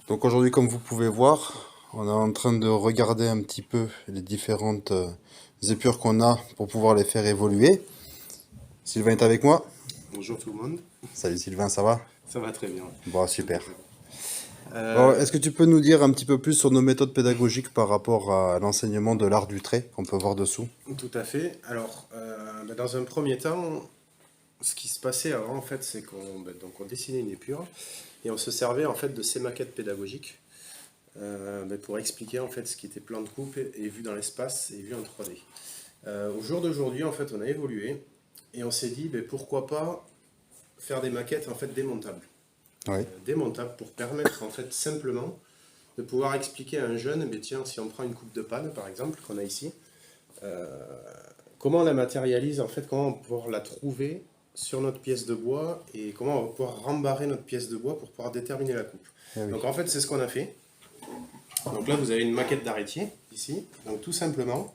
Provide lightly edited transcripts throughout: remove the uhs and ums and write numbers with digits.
Donc aujourd'hui, comme vous pouvez voir, on est en train de regarder un petit peu les différentes épures qu'on a pour pouvoir les faire évoluer. Sylvain est avec moi. Bonjour tout le monde, Salut Sylvain, ça va? ça va très bien. Bon, super. Impeccable. Alors, Euh, est-ce que tu peux nous dire un petit peu plus sur nos méthodes pédagogiques par rapport à l'enseignement de l'art du trait qu'on peut voir dessous? Tout à fait. Alors, dans un premier temps, ce qui se passait avant, en fait, c'est qu'on dessinait une épure et on se servait en fait de ces maquettes pédagogiques pour expliquer en fait ce qui était plan de coupe et vu dans l'espace et vu en 3D. Au jour d'aujourd'hui, en fait, on a évolué et on s'est dit pourquoi pas faire des maquettes en fait démontables. Oui. Démontables pour permettre en fait simplement de pouvoir expliquer à un jeune, tiens, si on prend une coupe de panne par exemple, qu'on a ici, comment on la matérialise en fait, comment on va pouvoir la trouver sur notre pièce de bois et comment on va pouvoir rembarrer notre pièce de bois pour pouvoir déterminer la coupe. Eh oui. Donc en fait c'est ce qu'on a fait. Donc là vous avez une maquette d'arrêtier ici, donc tout simplement,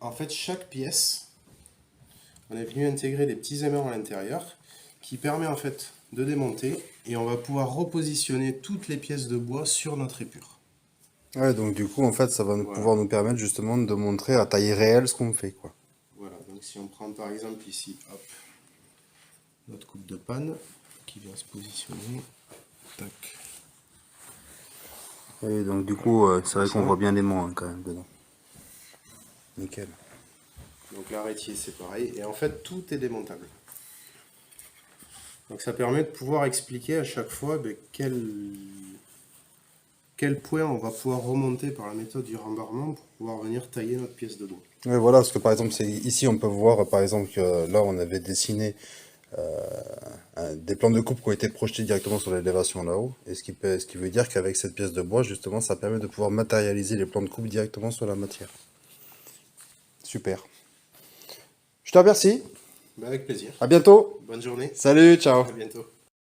en fait chaque pièce, on est venu intégrer des petits aimants à l'intérieur qui permet en fait de démonter et on va pouvoir repositionner toutes les pièces de bois sur notre épure. Ouais, donc du coup, en fait, ça va Voilà. pouvoir nous permettre justement de montrer à taille réelle ce qu'on fait, quoi. Voilà, donc si on prend par exemple ici, hop, notre coupe de panne qui vient se positionner, tac, Et donc du voilà, coup, c'est comme vrai qu'on ça. voit bien les mains hein, quand même dedans. Nickel. Donc l'arrêtier c'est pareil, et en fait tout est démontable. Donc ça permet de pouvoir expliquer à chaque fois quel point on va pouvoir remonter par la méthode du rembarrement pour pouvoir venir tailler notre pièce de bois. Oui, voilà, parce que par exemple, ici on peut voir par exemple que là on avait dessiné des plans de coupe qui ont été projetés directement sur l'élévation là-haut, et ce qui veut dire qu'avec cette pièce de bois, justement, ça permet de pouvoir matérialiser les plans de coupe directement sur la matière. Super. Je te remercie, Avec plaisir. à bientôt. Bonne journée. Salut, ciao. À bientôt.